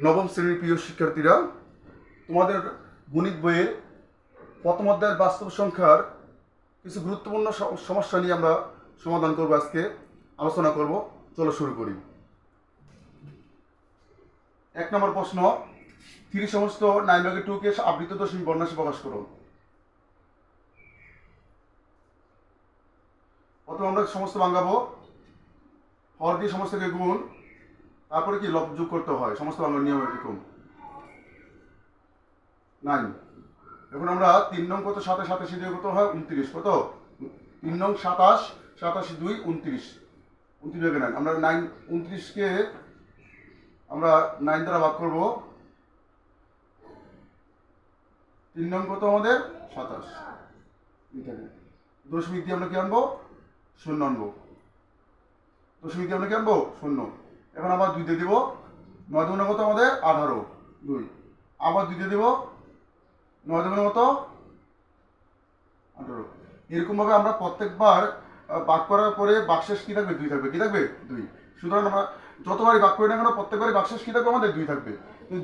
নবম শ্রেণীর প্রিয় শিক্ষার্থীরা, তোমাদের গণিত বইয়ের প্রথম অধ্যায়ের বাস্তব সংখ্যার কিছু গুরুত্বপূর্ণ সমস্যা নিয়ে আমরা সমাধান করব, আজকে আলোচনা করব। চলো শুরু করি। 1 নম্বর প্রশ্ন, 3 সমস্ত 9/2 কে আবৃত দশমিক বর্ণাংশে প্রকাশ করো। প্রথমে আমরা সমস্ত ভাঙাবো, হর দিয়ে সমস্তকে গুণ, তারপরে কি লব যোগ করতে হয়। সমস্ত ভাঙার নিয়ম এরকম 9। এখন আমরা 3 নং কত, 27 দিয়ে কত হয় 29, কত 3 নং 27, 27 2 29, 29 9। আমরা 29কে আমরা 9 দ্বারা ভাগ করব। 3 নং কত আমাদের 27, দশমিক দিয়ে আমরা কি আনবো, 0 আনবো। দশমিক দিয়ে আমরা কি আনবো, 0। এখন আবার 2 দিয়ে দিব, 9 দুগুণে কত আমাদের 18 2। আবার 2 দিয়ে দিব, 9 দুগুণে কত 18। এরকম ভাবে আমরা প্রত্যেকবার ভাগ করার পরে বাক্সেস কি থাকবে, 2 থাকবে। কি থাকবে, 2। সুতরাং আমরা যতবারই ভাগ করি না কেন, প্রত্যেকবারই বাক্সেস কি থাকবে, আমাদের 2 থাকবে।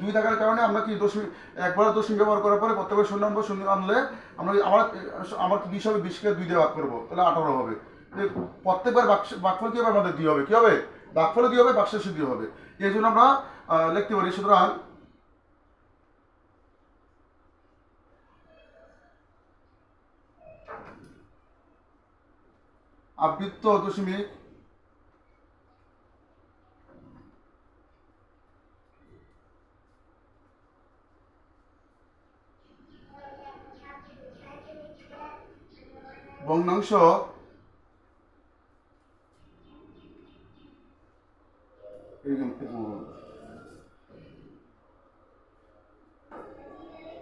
2 থাকার কারণে আমরা কি দশমিক, একবার দশমিক ব্যবহার করার পরে প্রত্যেকবার 0 আনবো। 0 আনলে আমরা আমার 20 হবে, 20কে 2 দিয়ে ভাগ করবো, তাহলে 18 হবে। প্রত্যেকবার ভাগফল কি হবে, আমাদের 2 হবে। কি হবে, ভাগফলে 2 হবে, বাক্সেসে 2 হবে। এই জন্য আমরা লিখতে পারি, সুতরাং আবৃত্ত দশমিক ভগ্নাংশ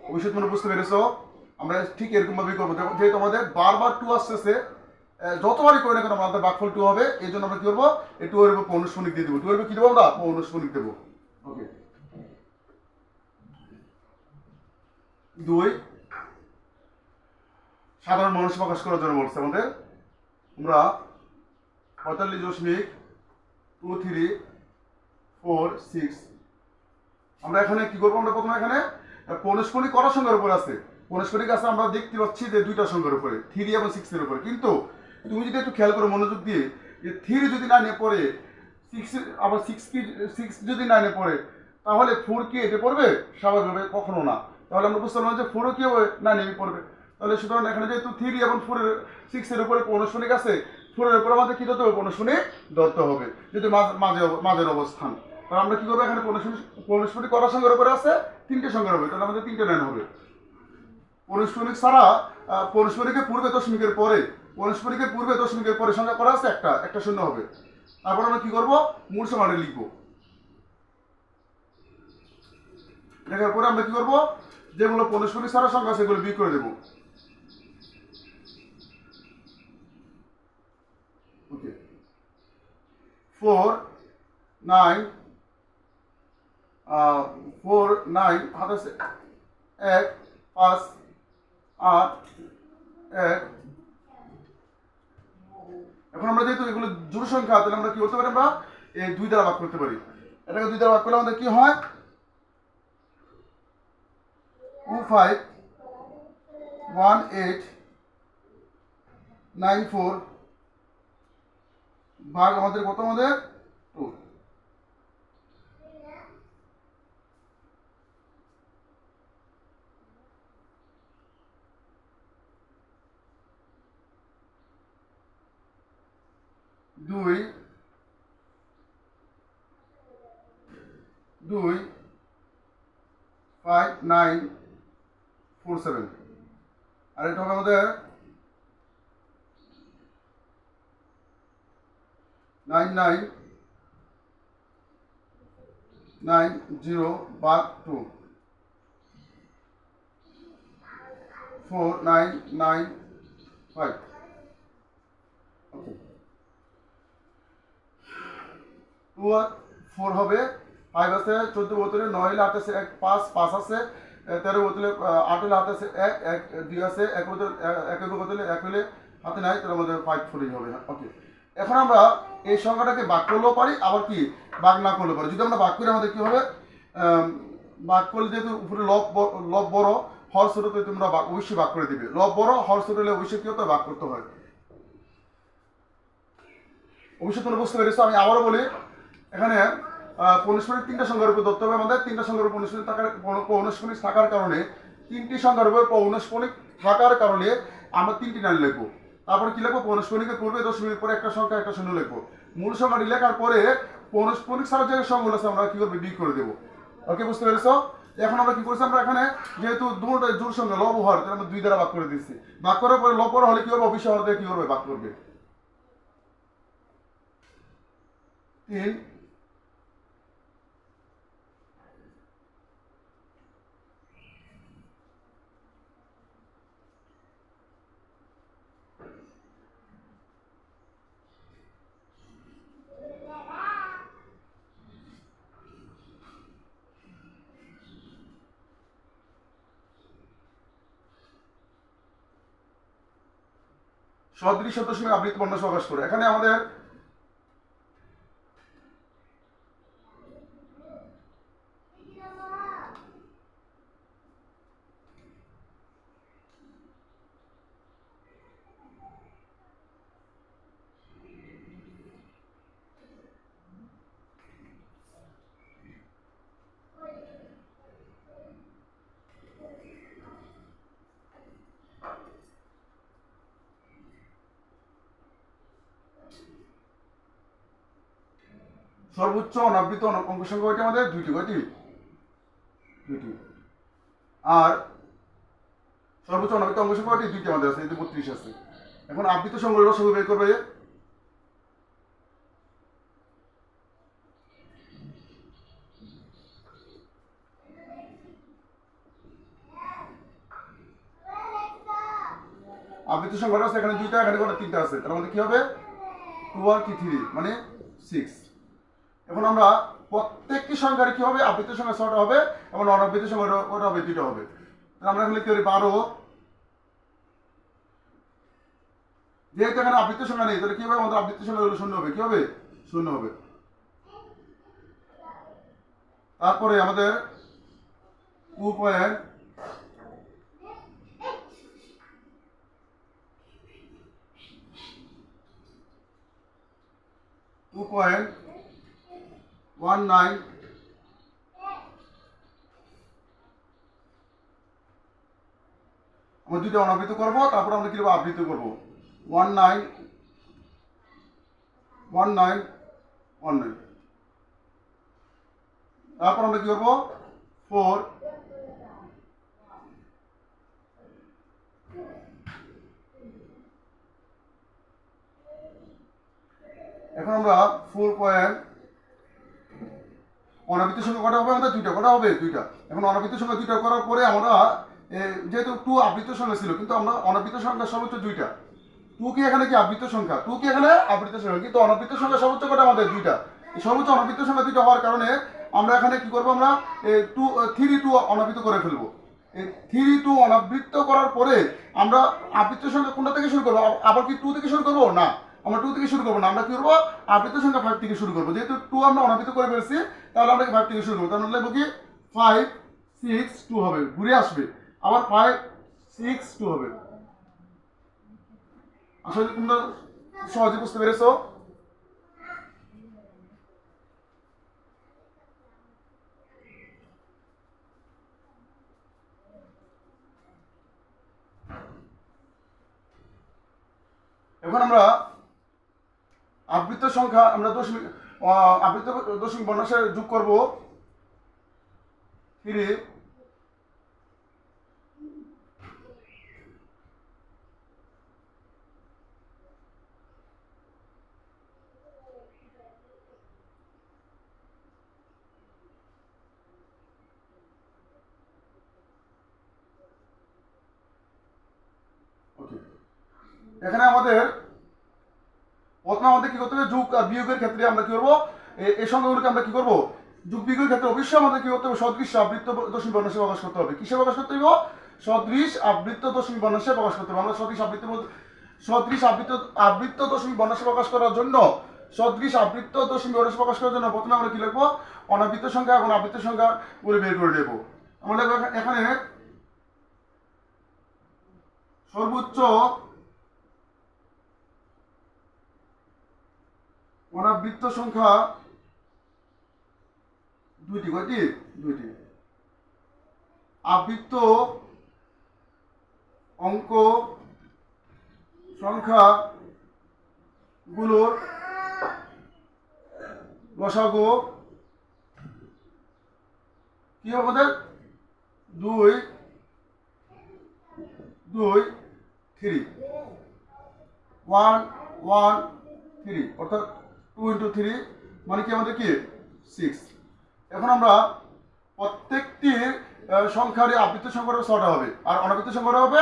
অবশ্যই তোমরা বুঝতে পেরেছো। আমরা ঠিক এরকম ভাবেই করবো, যেহেতু আমাদের বারবার 2 আসতেছে, যতবারই করি না কেন আমাদের ভাগফল 2 হবে। এই জন্য আমরা কি করবো, এই 2 এর উপর পৌনঃস্ফটিক দিয়ে দেবো। 2 এর উপর কি দেবো, আমরা পৌনঃস্ফটিক দেবো। ওকে, 2 সাধারণ মানুষ প্রকাশ করার জন্য বলছে আমাদের। আমরা 45.2346 আমরা এখানে কি করবো, আমরা প্রথমে এখানে পৌনঃস্ফটিক করার সংখ্যার উপর আছে। পৌনঃস্ফটিক আছে আমরা দেখতে পাচ্ছি যে 2টা সংখ্যার উপরে, 3 এবং 6 এর উপরে। কিন্তু তুমি যদি একটু খেয়াল করো মনোযোগ দিয়ে, যে 3 যদি 9-এ পড়ে, 6 আবার 6 যদি 9-এ পড়ে, তাহলে 4 কি এতে পড়বে, স্বাভাবিকভাবে কখনো না। তাহলে আমরা বুঝতে পারলাম যে 4ও কি হবে, 9-এ পড়বে। তাহলে সুতরাং এখানে যেহেতু 3 এবং 6 এর উপরে পৌনঃস্ফটিক আছে, 4 এর উপরে আমাদের কি ধরতে হবে, পৌনঃস্ফটিক ধরতে হবে, যদি মাঝের অবস্থান। তাহলে আমরা কি করবো, এখানে পৌনঃস্ফটিক করার সংখ্যার উপরে আছে, 3টে সংখ্যার হবে, তাহলে আমাদের 3টে 9 হবে। পৌনঃস্ফটিক ছাড়া পৌনঃস্ফটিকের পূর্বে দশমিকের পরে, পৌনঃস্ফটিকের পূর্বে দশমিকের পরে সংখ্যা করা আছে একটা 0 হবে। তারপর আমরা কি করবো, মূল সমানে লিখবো। লেখার পরে আমরা কি করবো, যেগুলো পৌনঃস্ফটিক ছাড়া সংখ্যা সেগুলো বিয়োগ করে দেবো। ওকে, 4 9 4 9 হাতে 1 5 8 1। এখন আমরা যেহেতু এগুলো জোড় সংখ্যা, তাহলে আমরা কি করতে পারি, আমরা এই 2 দ্বারা ভাগ করতে পারি। এটাকে 2 দ্বারা ভাগ করলে আমাদের কি হয়, 251894 ভাগ আমাদের কত, আমাদের 2। দুই 5947, আর এটা হবে আমাদের 9990 ভাগ 2, 4995। ওকে, 2 আর 4 হবে, 5 আছে 14 বোতলে, 9 হলে হাতে আছে 1 5 5 আছে 13 বোতলে, 8 হলে হাতে আছে 1 1 2 আছে 1 বোতলে, 1 বোতলে 1 হলে হাতে নাই, তাহলে আমাদের 5 4 হবে। ওকে, এখন আমরা এই সংখ্যাটাকে ভাগ করলেও পারি, আবার কি ভাগ না করলেও পারি। যদি আমরা ভাগ করি আমাদের কি হবে, ভাগ করলে যেহেতু উপরে লব বড় হর ছোট তো তোমরা অবশ্যই ভাগ করে দিবে। লব বড় হর ছোট হলে অবশ্যই কি হতে ভাগ করতে হয়। অবশ্যই তোমরা বুঝতে পেরেছো। আমি আবারও বলি, এখানে পৌনষ্কনিক তিনটা সংখ্যার উপর ধরতে হবে আমাদের। তিনটা সংখ্যার উপর পৌনষ্কনিক থাকার কারণে, তিনটি সংখ্যার উপর পৌনষ্কনিক থাকার কারণে আমরা তিনটি লাইন লিখবো। তারপরে কি লিখবো, পৌনষ্কনিকের পূর্বে দশমিকের পরে একটা সংখ্যা একটা শূন্য লিখবো। মূল সংখ্যাটি লেখার পরে পৌনষ্কনিক ছাড়া যে সংখ্যাগুলো আছে আমরা কি করবো, বিয়োগ করে দেবো। ওকে, বুঝতে পেরেছো? এখন আমরা কি করছি, আমরা এখানে যেহেতু দুটোই জোর সঙ্গে লব হর, তাহলে আমরা 2 দ্বারা ভাগ করে দিচ্ছি। ভাগ করার পরে লব বড় হলে কি হবে, অবশ্যই হর দিয়ে কি করবে, ভাগ করবে। 3 সদৃশ দশমিক আবৃত্তি বর্ণ প্রকাশ করে। এখানে আমাদের সর্বোচ্চ অনাবৃত অঙ্ক সংখ্যা কয়টি আমাদের, 2টি। কয়টি? 2টি। আর সর্বোচ্চ অনাবৃত অঙ্ক সংখ্যা কয়টি, 2টি আমাদের আছে, এই যে 32 আছে। এখন আবৃত সংখ্যার লসাগু বের করবে। আবৃত সংখ্যাটা আছে এখানে 2টা, এখানে কোনো 3টা আছে, তার মধ্যে কি হবে, 2 আর কি 3 মানে 6। এখন আমরা প্রত্যেকটি সংখ্যার কি হবে, আবৃত সংখ্যা 6টা হবে এবং অনাবৃত সংখ্যা কয়টা হবে, 2টা হবে। তাহলে আমরা এখানে লিখতে পারি 12। যেহেতু এখানে আবৃত সংখ্যা নেই, তাহলে কি হবে, আমাদের আবৃত সংখ্যা হলো 0 হবে। কি হবে, 0 হবে। তারপরে আমাদের 2.1 2.19 আমরা 2টা অনাবৃত করবো, তারপর আমরা কি করবো, আবৃত করবো। 19 তারপর আমরা কি করবো, 4। এখন আমরা 4. অনাবৃত সংখ্যা কটা হবে আমাদের, 2টা। কটা হবে, 2টা। এখন অনাবৃত সংখ্যা 2টা করার পরে আমরা যেহেতু 2 আবৃত সংখ্যা ছিল, কিন্তু আমরা অনাবৃত সংখ্যা সর্বোচ্চ 2টা। 2 কি এখানে কি আবৃত সংখ্যা, 2 কি এখানে আবৃত সংখ্যা, কিন্তু অনাবৃত সংখ্যা সর্বোচ্চ কটা আমাদের, 2টা। এই সর্বোচ্চ অনাবৃত সংখ্যা 2টা হওয়ার কারণে আমরা এখানে কি করবো, আমরা 3 2 অনাবৃত করে ফেলবো। এই 3 2 অনাবৃত করার পরে আমরা আবৃত সংখ্যা কোনটা থেকে শুরু করবো, আবার কি 2 থেকে শুরু করবো, না আমরা 2 থেকে শুরু করবো না, আমরা কি করবো, আবৃত সংখ্যা 5 থেকে শুরু করবো। যেহেতু 2 আমরা অনাবৃত করে ফেলছি, তাহলে আমরা 5 থেকে শুরু করবো। তাহলে লিখবো কি 5 6 2 হবে, ঘুরে আসবে, আবার 5 6 2 হবে। আসলে তোমরা সহজে বুঝতে পেরেছো। এখন আমরা আবৃত সংখ্যা আমরা আবৃত দশমিক বর্ণাংশে যোগ করব 3। ওকে, এখানে আমাদের প্রথমে আমাদের কি করতে হবে, যোগ আর বিয়োগের ক্ষেত্রে আমরা কি করবো, এই সংখ্যাগুলোকে আমরা কি করবো, যোগ বিয়োগের ক্ষেত্রে অবশ্যই আমাদের কি করতে হবে, সদৃশ আবৃত্ত দশমিক বর্ণাংশে প্রকাশ করতে হবে। কিসে প্রকাশ করতে হবে, সদৃশ আবৃত্ত দশমিক বর্ণাংশে প্রকাশ করতে হবে। আমরা সদৃশ আবৃত্ত আবৃত্ত দশমিক বর্ণাংশে প্রকাশ করার জন্য সদৃশ আবৃত্ত দশমিক ব্যবহার প্রকাশ করার জন্য প্রথমে আমরা কি লিখবো, অনাবৃত্ত সংখ্যা এবং আবৃত্ত সংখ্যা করে বের করে দেবো। আমরা লিখবো এখানে সর্বোচ্চ অনাবৃত্ত সংখ্যা দুইটি, কয়টি? দুইটি। আবৃত্ত অঙ্ক সংখ্যা গুলোর লসাগু কি হবে আমাদের? 2 2 3 1 1 3, অর্থাৎ 2 × 3 মানে কি আমাদের কি 6। এখন আমরা প্রত্যেকটি সংখ্যার আবৃত্ত সংখ্যা 6টা হবে, আর অনাবৃত্ত সংখ্যা হবে,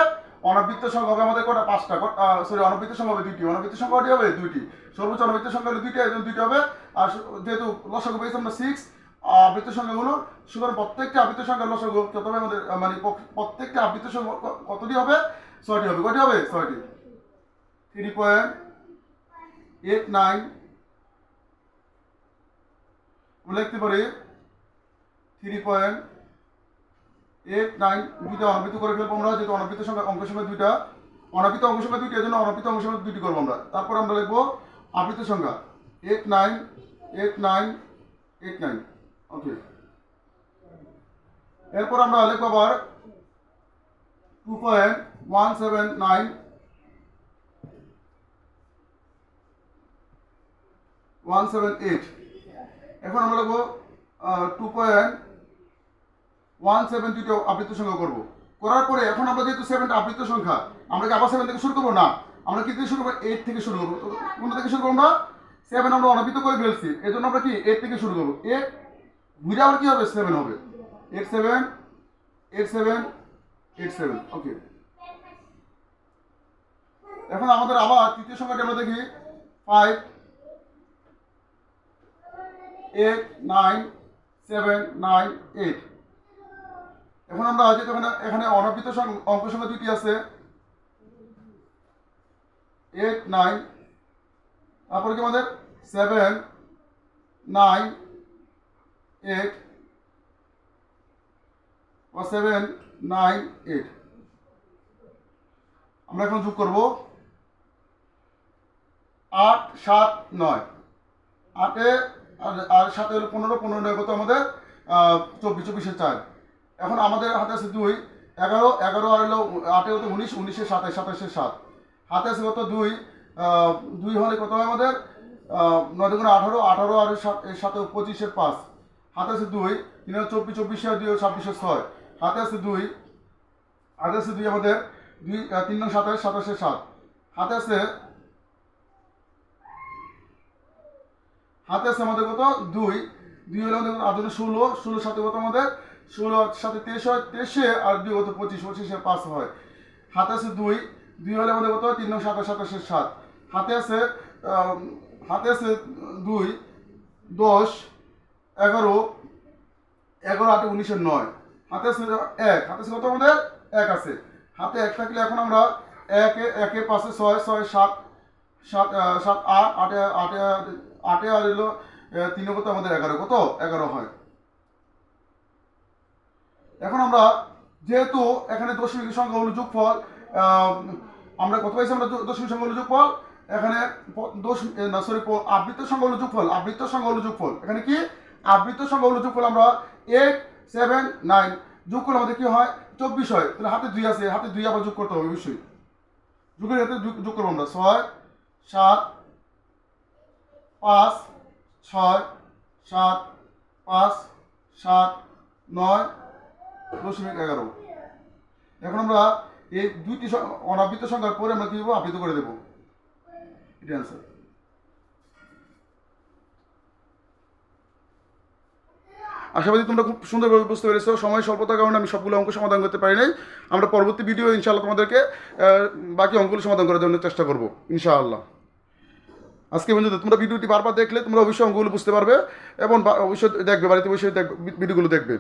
অনাবৃত্ত সংখ্যা হবে আমাদের কটা? 5টা। সরি, অনাবৃত্ত সংখ্যা হবে 2টি, অনাবৃত্ত সংখ্যা হবে 2টি। সর্বোচ্চ অনাবৃত্ত সংখ্যা হলো 2টি, এজন্য 2টি হবে। আর যেহেতু লসাগু পেয়েছি আমরা 6 আবৃত্ত সংখ্যাগুলো, সুতরাং প্রত্যেকটি আবৃত্ত সংখ্যার লসাগু কত হবে আমাদের? মানে প্রত্যেকটি আবৃত্ত সংখ্যা কতটি হবে? 6টি হবে। কয়টি হবে? 6টি। 3.89 আমরা লিখতে পারি 3.89। দুইটা অনাবৃত্ত করে ফেলবো আমরা, যেহেতু অনাবৃত্ত সংখ্যা অঙ্ক সংখ্যা দুইটা, অনাবৃত্ত অঙ্ক সংখ্যা দুইটি, এজন্য অনাবৃত্ত অঙ্ক সংখ্যা 2টি করবো আমরা। তারপর আমরা লিখবো আবৃত্ত সংখ্যা 89 89 89। ওকে, এরপর আমরা লিখবো আবার 2.179 178। এখন আমরা লিখবো 2.172 আবৃত্ত সংখ্যা করবো। করার পরে এখন আমরা যেহেতু 7টা আবৃত্ত সংখ্যা, আমরা কি আবার 7 থেকে শুরু করবো? না, আমরা কি থেকে শুরু করবো? 8 থেকে শুরু করবো। কোনটা থেকে শুরু করবো? আমরা 7 আমরা অনাবৃত্ত করে ফেলছি, এই জন্য আমরা কি 8 থেকে শুরু করবো। 8 ঘুরে আবার কি হবে? 7 হবে। 8 7 8 7 8 7। ওকে, এখন আমাদের আবার তৃতীয় সংখ্যাটি আমরা দেখি 5 8 9 7 9 8। এখন আমরা যেহেতু এখানে অনাবৃত্ত অঙ্ক সংখ্যা 2টি আছে, 8 9, তারপরে কি আমাদের 7 9 8 বা 7 9 8। আমরা এখন যোগ করব 8 7 9। 8 আর 7 হলো 15, 15 কত আমাদের? 24, 24 4। এখন আমাদের হাতে আছে 2, 11 11 আর হলো 8 হতো 19, 19 27, 27 7। হাতে আছে কত? 2 2 হলে কত হয় আমাদের? 9 × 18, 18 আর 7 25 5। হাতে আছে 2 3 24, 24 আর 2 26 6। হাতে আছে 2, হাতে আছে 2 আমাদের 2 3 27, 27 7। হাতে আছে আমাদের কত? 2 2 হলে আমাদের আর 16, 16 সাথে কত আমাদের? 16 সাথে 23 হয়, 23 আর 2 কত? 25, 25 5 হয়। হাতে আছে 2 2 হলে আমাদের কত? 3 7 27 7। হাতে আছে 2 10 11 11 8 19 9। হাতে আছে 1, হাতে আছে কত আমাদের? 1 আছে। হাতে 1 থাকলে এখন আমরা 1 1 5 6 6 7 7 7 8 8 8 8 আর হলো 3 কত আমাদের? 11 কত? 11 হয়। এখন আমরা যেহেতু এখানে দশমিক সংখ্যাগুলো যোগফল, আমরা কত পাইছি? আমরা দশমিক সংখ্যাগুলো যোগফল এখানে আবৃত্ত সংখ্যাগুলো যোগফল, আবৃত্ত সংখ্যাগুলো যোগফল। এখানে কি আবৃত্ত সংখ্যাগুলো যোগফল আমরা 8 7 9 যোগ করলে আমাদের কি হয়? 24 হয়। তাহলে হাতে 2 আছে, হাতে 2 আবার যোগ করতে হবে অবশ্যই। যোগের হাতে যোগ করবো আমরা 6 7 5 6 7 5 7 9 .11। এখন আমরা এই দুইটি অনাবৃত্ত সংখ্যার পরে আমরা কি দেবো? আবৃত্ত করে দেবো। এটা অ্যান্সার। আশাবাদী তোমরা খুব সুন্দরভাবে বুঝতে পেরেছো। সময় স্বল্পতার কারণে আমি সবগুলো অঙ্ক সমাধান করতে পারি নাই। আমরা পরবর্তী ভিডিও ইনশাআল্লাহ তোমাদেরকে বাকি অঙ্কগুলো সমাধান করার জন্য চেষ্টা করবো ইনশাআল্লাহ। আজকে পর্যন্ত তোমরা ভিডিওটি বারবার দেখলে তোমরা অবশ্যই অঙ্কগুলো বুঝতে পারবে এবং অবশ্যই দেখবে, বাড়িতে অবশ্যই ভিডিওগুলো দেখবে।